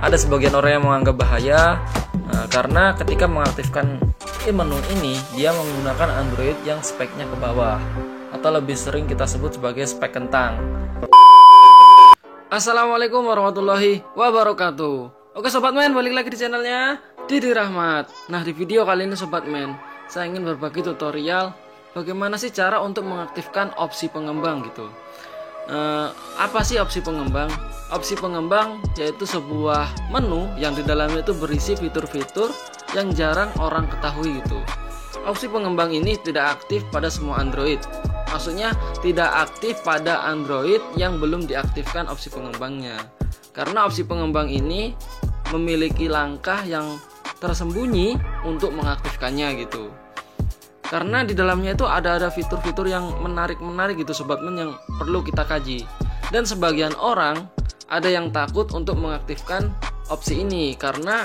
ada sebagian orang yang menganggap bahaya karena ketika mengaktifkan menu ini dia menggunakan Android yang speknya ke bawah atau lebih sering kita sebut sebagai spek kentang. Assalamualaikum warahmatullahi wabarakatuh. Oke Sobat Men, balik lagi di channelnya Didi Rahmat. Nah, di video kali ini Sobat Men, saya ingin berbagi tutorial bagaimana sih cara untuk mengaktifkan opsi pengembang gitu. Apa sih opsi pengembang? Opsi pengembang yaitu sebuah menu yang di dalamnya itu berisi fitur-fitur yang jarang orang ketahui gitu. Opsi pengembang ini tidak aktif pada semua Android. Maksudnya tidak aktif pada Android yang belum diaktifkan opsi pengembangnya. Karena opsi pengembang ini memiliki langkah yang tersembunyi untuk mengaktifkannya gitu. Karena di dalamnya itu ada fitur-fitur yang menarik gitu Sobat Men, yang perlu kita kaji. Dan sebagian orang ada yang takut untuk mengaktifkan opsi ini karena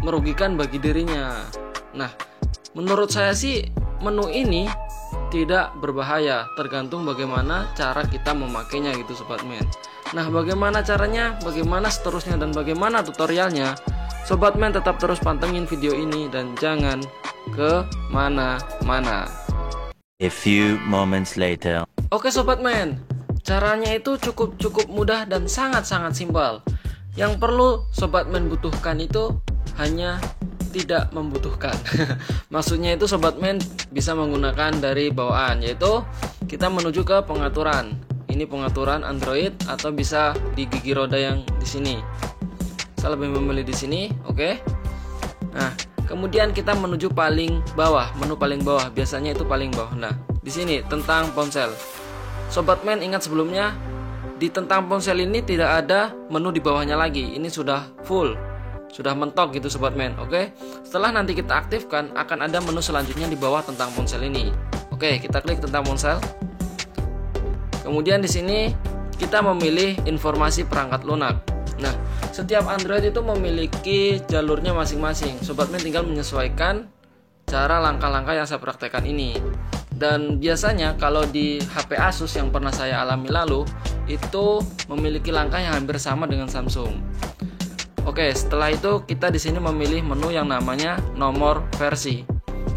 merugikan bagi dirinya. Nah, menurut saya sih menu ini tidak berbahaya, tergantung bagaimana cara kita memakainya gitu Sobat Men. Nah, bagaimana caranya, bagaimana seterusnya, dan bagaimana tutorialnya, Sobat Men tetap terus pantengin video ini dan jangan ke mana-mana. A few moments later. Oke Sobat Men, caranya itu cukup mudah dan sangat simpel. Yang perlu Sobat Men butuhkan itu hanya tidak membutuhkan. Maksudnya itu Sobat Men bisa menggunakan dari bawaan, yaitu kita menuju ke pengaturan. Ini pengaturan Android atau bisa di gigi roda yang di sini. Saya lebih memilih di sini, oke. Nah, kemudian kita menuju paling bawah, menu paling bawah, biasanya itu paling bawah. Nah, di sini tentang ponsel. Sobat Men ingat sebelumnya di tentang ponsel ini tidak ada menu di bawahnya lagi. Ini sudah full, sudah mentok gitu Sobat Men, oke. Setelah nanti kita aktifkan akan ada menu selanjutnya di bawah tentang ponsel ini. Oke, kita klik tentang ponsel. Kemudian di sini kita memilih informasi perangkat lunak. Nah, setiap Android itu memiliki jalurnya masing-masing. Sobat Men tinggal menyesuaikan cara langkah-langkah yang saya praktekkan ini. Dan biasanya kalau di HP Asus yang pernah saya alami lalu, itu memiliki langkah yang hampir sama dengan Samsung. Oke, setelah itu kita di sini memilih menu yang namanya nomor versi.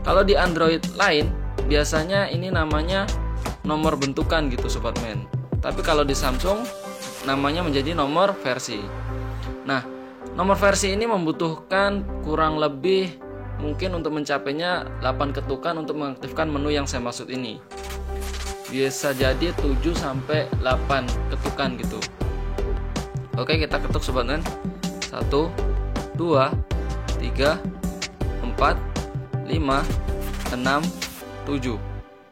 Kalau di Android lain, biasanya ini namanya nomor bentukan gitu Sobat Men. Tapi kalau di Samsung namanya menjadi nomor versi. Nah, nomor versi ini membutuhkan kurang lebih mungkin untuk mencapainya 8 ketukan untuk mengaktifkan menu yang saya maksud ini. Bisa jadi 7 sampai 8 ketukan gitu. Oke, kita ketuk Sobat Men. 1 2 3 4 5 6 7.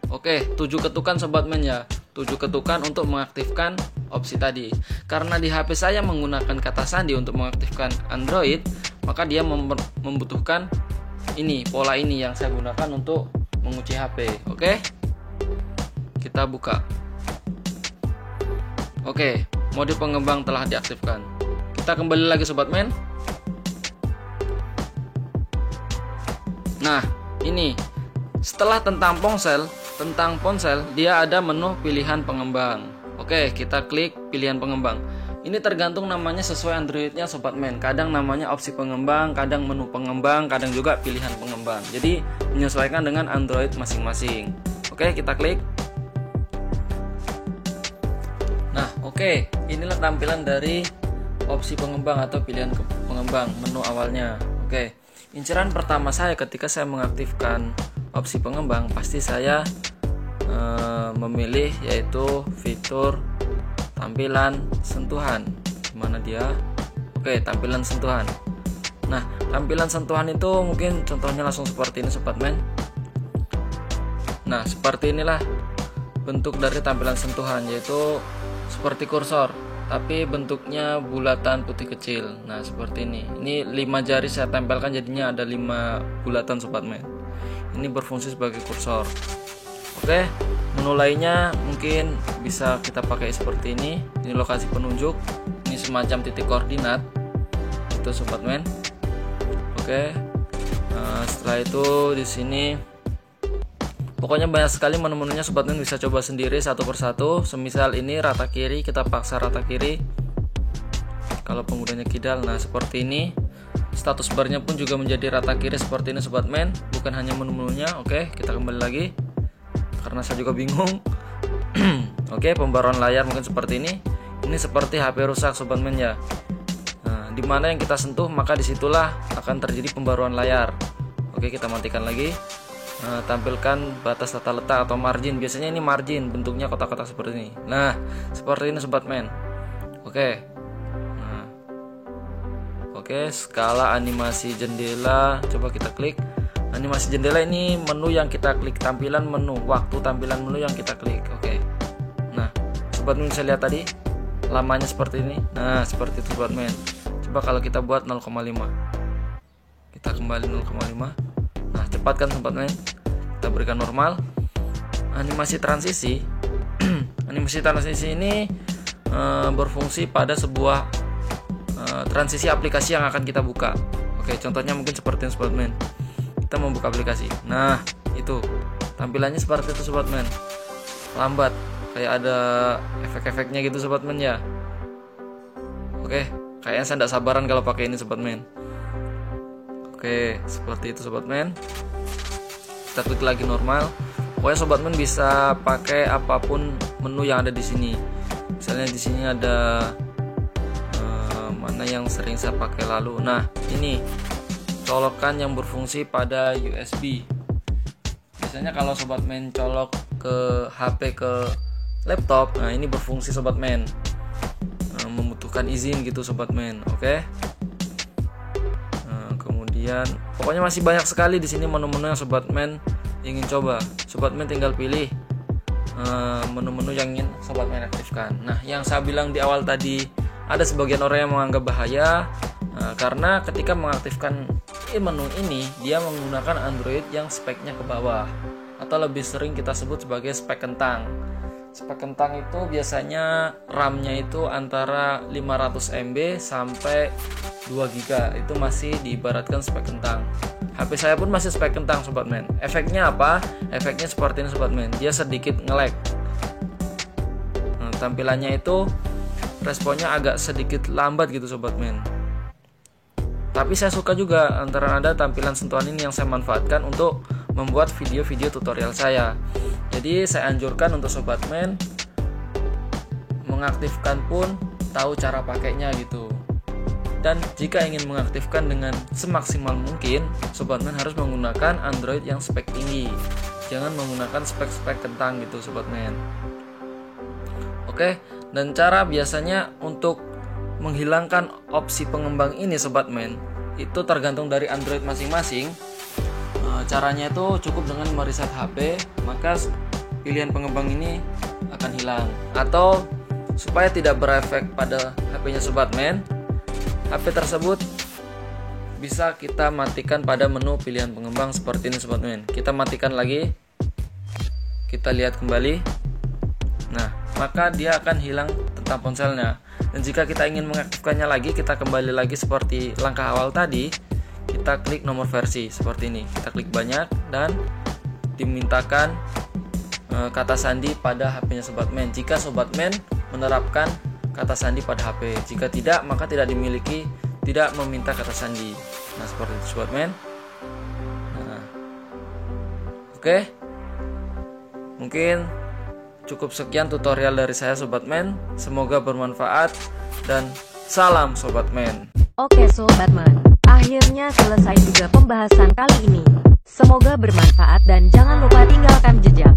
Oke, 7 ketukan Sobat Men ya. 7 ketukan untuk mengaktifkan opsi tadi. Karena di HP saya menggunakan kata sandi untuk mengaktifkan Android, maka dia membutuhkan ini, pola ini yang saya gunakan untuk mengunci HP. Oke, kita buka. Oke, mode pengembang telah diaktifkan. Kita kembali lagi Sobat Men. Nah, ini setelah tentang ponsel dia ada menu pilihan pengembang. Oke, kita klik pilihan pengembang. Ini tergantung namanya sesuai Androidnya Sobat Men. Kadang namanya opsi pengembang, kadang menu pengembang, kadang juga pilihan pengembang. Jadi menyesuaikan dengan Android masing-masing. Oke, kita klik. Nah, oke, inilah tampilan dari opsi pengembang atau pilihan pengembang, menu awalnya. Oke, inceran pertama saya ketika saya mengaktifkan opsi pengembang, pasti saya memilih yaitu fitur tampilan sentuhan. Mana dia? Oke, tampilan sentuhan. Nah, tampilan sentuhan itu mungkin contohnya langsung seperti ini Sobat Men. Nah, seperti inilah bentuk dari tampilan sentuhan, yaitu seperti kursor tapi bentuknya bulatan putih kecil. Nah, seperti ini. Ini 5 jari saya tempelkan, jadinya ada 5 bulatan Sobat Men. Ini berfungsi sebagai kursor. Oke, menu lainnya mungkin bisa kita pakai seperti ini. Ini lokasi penunjuk. Ini semacam titik koordinat. Itu Sobat Men. Oke. Setelah itu di sini pokoknya banyak sekali menu-menunya Sobat Men, bisa coba sendiri satu persatu. Semisal ini rata kiri, kita paksa rata kiri. Kalau penggunanya kidal, nah seperti ini. Status barnya pun juga menjadi rata kiri seperti ini sobat men, bukan hanya menu-menunya. Oke, kita kembali lagi karena saya juga bingung. Oke, pembaruan layar mungkin seperti ini. Ini seperti HP rusak sobat men ya. Nah, dimana yang kita sentuh maka disitulah akan terjadi pembaruan layar. Oke, kita matikan lagi. Nah, tampilkan batas tata letak atau margin. Biasanya ini margin, bentuknya kotak-kotak seperti ini. Nah, seperti ini sobat men. Oke. Nah. Oke, skala animasi jendela. Coba kita klik. Animasi jendela ini menu yang kita klik, tampilan menu, waktu tampilan menu yang kita klik. Oke. Nah, sobat men bisa lihat tadi lamanya seperti ini. Nah, seperti itu sobat men. Coba kalau kita buat 0,5. Kita kembali 0,5. Nah, cepatkan sobat men. Kita berikan normal. Animasi transisi. Animasi transisi ini berfungsi pada sebuah transisi aplikasi yang akan kita buka. Oke, contohnya mungkin seperti ini sobat men. Kita membuka aplikasi. Nah, itu tampilannya seperti itu sobat men. Lambat, kayak ada efek-efeknya gitu sobat men ya. Oke, kayaknya saya tidak sabaran kalau pakai ini sobat men. Oke, seperti itu sobat men. Kita klik lagi normal. Pokoknya sobat men bisa pakai apapun menu yang ada di sini. Misalnya di sini ada mana yang sering saya pakai lalu. Nah, ini colokan yang berfungsi pada USB. Biasanya kalau sobat men colok ke HP ke laptop, nah ini berfungsi sobat men. Membutuhkan izin gitu sobat men. Oke. Kemudian pokoknya masih banyak sekali di sini menu-menu yang sobat men ingin coba. Sobat men tinggal pilih menu-menu yang ingin sobat men aktifkan. Nah, yang saya bilang di awal tadi, ada sebagian orang yang menganggap bahaya karena ketika mengaktifkan menu ini dia menggunakan Android yang speknya ke bawah, atau lebih sering kita sebut sebagai spek kentang. Spek kentang itu biasanya RAM-nya itu antara 500 MB sampai 2 GB. Itu masih diibaratkan spek kentang. HP saya pun masih spek kentang sobat men. Efeknya apa? Efeknya seperti ini sobat men. Dia sedikit nge-lag. Nah, tampilannya itu responnya agak sedikit lambat gitu sobat men. Tapi saya suka juga antara ada tampilan sentuhan ini yang saya manfaatkan untuk membuat video-video tutorial saya. Jadi saya anjurkan untuk sobat men mengaktifkan pun tahu cara pakainya gitu. Dan jika ingin mengaktifkan dengan semaksimal mungkin, sobat men harus menggunakan Android yang spek tinggi. Jangan menggunakan spek-spek kentang gitu sobat men. Oke, dan cara biasanya untuk menghilangkan opsi pengembang ini sobat men, itu tergantung dari Android masing-masing. Caranya itu cukup dengan mereset HP, maka pilihan pengembang ini akan hilang. Atau supaya tidak berefek pada HP-nya sobat men, HP tersebut bisa kita matikan pada menu pilihan pengembang seperti ini sobat men. Kita matikan lagi, kita lihat kembali. Nah, maka dia akan hilang tentang ponselnya. Dan jika kita ingin mengaktifkannya lagi, kita kembali lagi seperti langkah awal tadi. Kita klik nomor versi seperti ini. Kita klik banyak dan dimintakan kata sandi pada HP-nya sobat men. Jika sobat men menerapkan kata sandi pada HP, jika tidak maka tidak dimiliki, tidak meminta kata sandi. Nah, seperti itu sobat men. Nah, oke. Mungkin cukup sekian tutorial dari saya sobat men. Semoga bermanfaat dan salam sobat men. Oke sobat men, akhirnya selesai juga pembahasan kali ini. Semoga bermanfaat dan jangan lupa tinggalkan jejak.